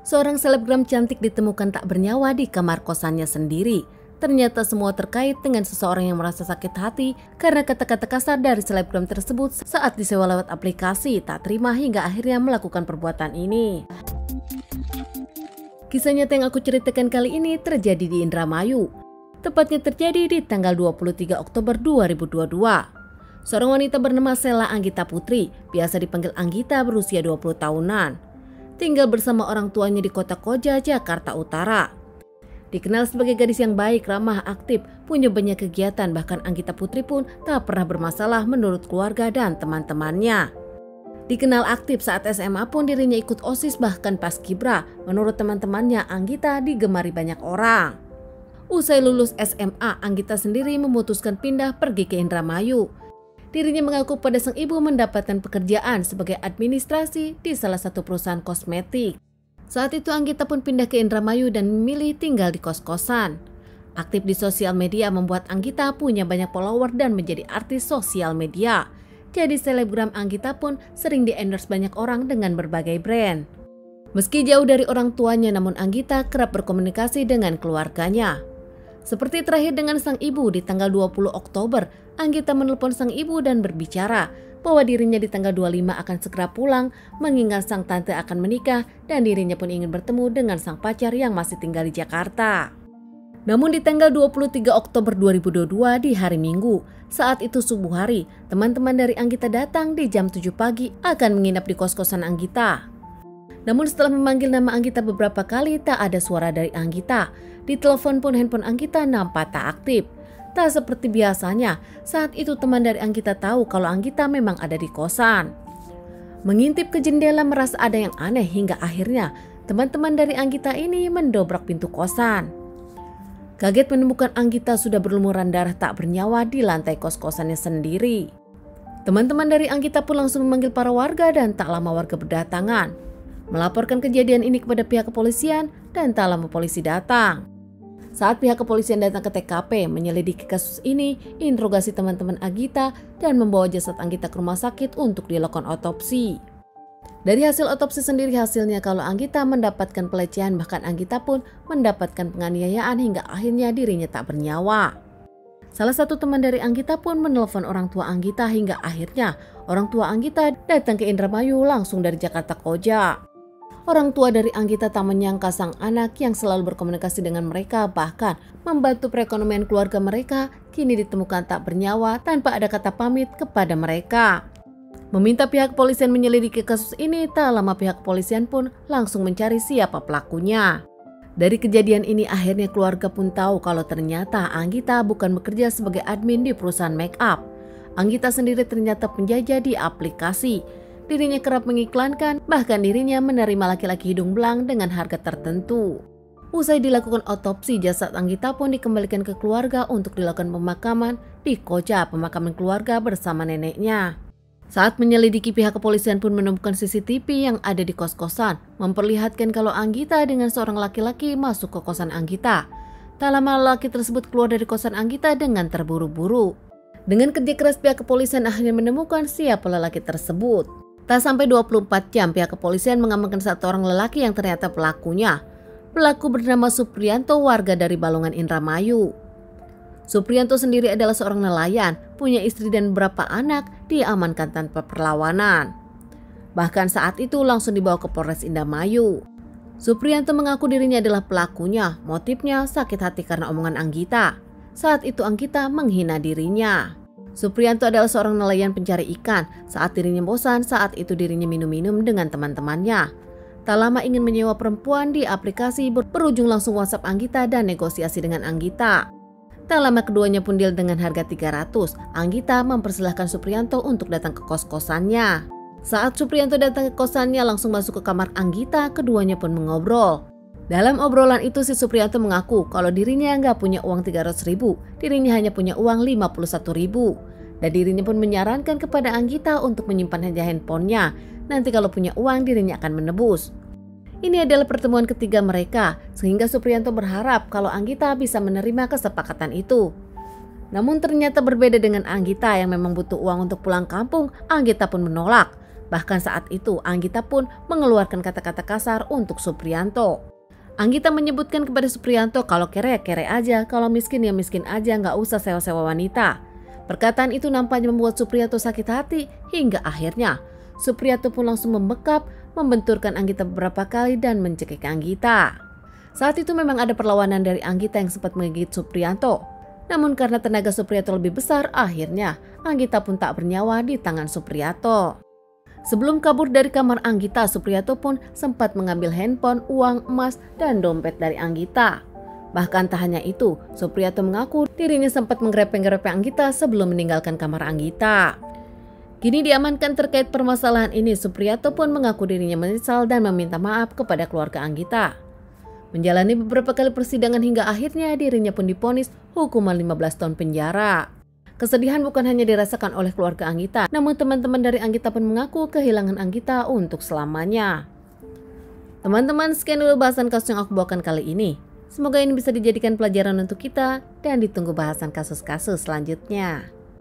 Seorang selebgram cantik ditemukan tak bernyawa di kamar kosannya sendiri. Ternyata semua terkait dengan seseorang yang merasa sakit hati karena kata-kata kasar dari selebgram tersebut saat disewa lewat aplikasi, tak terima hingga akhirnya melakukan perbuatan ini. Kisah nyata yang aku ceritakan kali ini terjadi di Indramayu. Tepatnya terjadi di tanggal 23 Oktober 2022. Seorang wanita bernama Sela Anggita Putri, biasa dipanggil Anggita, berusia 20 tahunan. Tinggal bersama orang tuanya di Kota Koja, Jakarta Utara. Dikenal sebagai gadis yang baik, ramah, aktif, punya banyak kegiatan, bahkan Anggita Putri pun tak pernah bermasalah menurut keluarga dan teman-temannya. Dikenal aktif saat SMA pun dirinya ikut OSIS, bahkan paskibra. Menurut teman-temannya, Anggita digemari banyak orang. Usai lulus SMA, Anggita sendiri memutuskan pindah pergi ke Indramayu. Dirinya mengaku pada sang ibu mendapatkan pekerjaan sebagai administrasi di salah satu perusahaan kosmetik. Saat itu Anggita pun pindah ke Indramayu dan memilih tinggal di kos-kosan. Aktif di sosial media membuat Anggita punya banyak follower dan menjadi artis sosial media. Jadi selebgram Anggita pun sering di-endorse banyak orang dengan berbagai brand. Meski jauh dari orang tuanya, namun Anggita kerap berkomunikasi dengan keluarganya. Seperti terakhir dengan sang ibu di tanggal 20 Oktober, Anggita menelpon sang ibu dan berbicara bahwa dirinya di tanggal 25 akan segera pulang mengingat sang tante akan menikah dan dirinya pun ingin bertemu dengan sang pacar yang masih tinggal di Jakarta. Namun di tanggal 23 Oktober 2022 di hari Minggu, saat itu subuh hari, teman-teman dari Anggita datang di jam 7 pagi akan menginap di kos-kosan Anggita. Namun setelah memanggil nama Anggita beberapa kali tak ada suara dari Anggita. Ditelepon pun handphone Anggita nampak tak aktif. Tak seperti biasanya, saat itu teman dari Anggita tahu kalau Anggita memang ada di kosan. Mengintip ke jendela merasa ada yang aneh hingga akhirnya teman-teman dari Anggita ini mendobrak pintu kosan. Kaget menemukan Anggita sudah berlumuran darah tak bernyawa di lantai kos-kosannya sendiri. Teman-teman dari Anggita pun langsung memanggil para warga dan tak lama warga berdatangan. Melaporkan kejadian ini kepada pihak kepolisian dan tak lama polisi datang. Saat pihak kepolisian datang ke TKP menyelidiki kasus ini, interogasi teman-teman Anggita dan membawa jasad Anggita ke rumah sakit untuk dilakukan otopsi. Dari hasil otopsi sendiri hasilnya kalau Anggita mendapatkan pelecehan, bahkan Anggita pun mendapatkan penganiayaan hingga akhirnya dirinya tak bernyawa. Salah satu teman dari Anggita pun menelpon orang tua Anggita hingga akhirnya orang tua Anggita datang ke Indramayu langsung dari Jakarta Koja. Orang tua dari Anggita tak menyangka sang anak yang selalu berkomunikasi dengan mereka, bahkan membantu perekonomian keluarga mereka, kini ditemukan tak bernyawa tanpa ada kata pamit kepada mereka. Meminta pihak kepolisian menyelidiki kasus ini, tak lama pihak kepolisian pun langsung mencari siapa pelakunya. Dari kejadian ini akhirnya keluarga pun tahu kalau ternyata Anggita bukan bekerja sebagai admin di perusahaan make up. Anggita sendiri ternyata penjajah di aplikasi. Dirinya kerap mengiklankan, bahkan dirinya menerima laki-laki hidung belang dengan harga tertentu. Usai dilakukan otopsi, jasad Anggita pun dikembalikan ke keluarga untuk dilakukan pemakaman di Koja, pemakaman keluarga bersama neneknya. Saat menyelidiki, pihak kepolisian pun menemukan CCTV yang ada di kos-kosan, memperlihatkan kalau Anggita dengan seorang laki-laki masuk ke kosan Anggita. Tak lama laki tersebut keluar dari kosan Anggita dengan terburu-buru. Dengan kerja keras pihak kepolisian akhirnya menemukan siapa lelaki tersebut. Tak sampai 24 jam pihak kepolisian mengamankan satu orang lelaki yang ternyata pelakunya. Pelaku bernama Suprianto, warga dari Balongan, Indramayu. Suprianto sendiri adalah seorang nelayan, punya istri dan beberapa anak, diamankan tanpa perlawanan. Bahkan saat itu langsung dibawa ke Polres Indramayu. Suprianto mengaku dirinya adalah pelakunya, motifnya sakit hati karena omongan Anggita. Saat itu Anggita menghina dirinya. Suprianto adalah seorang nelayan pencari ikan. Saat dirinya bosan, saat itu dirinya minum-minum dengan teman-temannya. Tak lama ingin menyewa perempuan di aplikasi, berujung langsung WhatsApp Anggita dan negosiasi dengan Anggita. Tak lama keduanya pun deal dengan harga 300. Anggita mempersilahkan Suprianto untuk datang ke kos-kosannya. Saat Suprianto datang ke kosannya langsung masuk ke kamar Anggita, keduanya pun mengobrol. Dalam obrolan itu si Suprianto mengaku kalau dirinya nggak punya uang 300.000, dirinya hanya punya uang 51.000. Dan dirinya pun menyarankan kepada Anggita untuk menyimpan saja handphonenya. Nanti kalau punya uang dirinya akan menebus. Ini adalah pertemuan ketiga mereka, sehingga Suprianto berharap kalau Anggita bisa menerima kesepakatan itu. Namun ternyata berbeda dengan Anggita yang memang butuh uang untuk pulang kampung, Anggita pun menolak. Bahkan saat itu Anggita pun mengeluarkan kata-kata kasar untuk Supriyanto. Anggita menyebutkan kepada Supriyanto kalau kere-kere aja, kalau miskin ya miskin aja, nggak usah sewa-sewa wanita. Perkataan itu nampaknya membuat Supriyanto sakit hati hingga akhirnya Supriyanto pun langsung membekap, membenturkan Anggita beberapa kali dan mencekik Anggita. Saat itu memang ada perlawanan dari Anggita yang sempat menggigit Supriyanto. Namun karena tenaga Supriyanto lebih besar, akhirnya Anggita pun tak bernyawa di tangan Supriyanto. Sebelum kabur dari kamar Anggita, Supriyanto pun sempat mengambil handphone, uang, emas, dan dompet dari Anggita. Bahkan tak hanya itu, Supriyanto mengaku dirinya sempat menggrepeng-grepeng Anggita sebelum meninggalkan kamar Anggita. Kini diamankan terkait permasalahan ini, Supriyanto pun mengaku dirinya menyesal dan meminta maaf kepada keluarga Anggita. Menjalani beberapa kali persidangan hingga akhirnya dirinya pun divonis hukuman 15 tahun penjara. Kesedihan bukan hanya dirasakan oleh keluarga Anggita, namun teman-teman dari Anggita pun mengaku kehilangan Anggita untuk selamanya. Teman-teman, sekian dulu bahasan kasus yang aku bawakan kali ini. Semoga ini bisa dijadikan pelajaran untuk kita dan ditunggu bahasan kasus-kasus selanjutnya.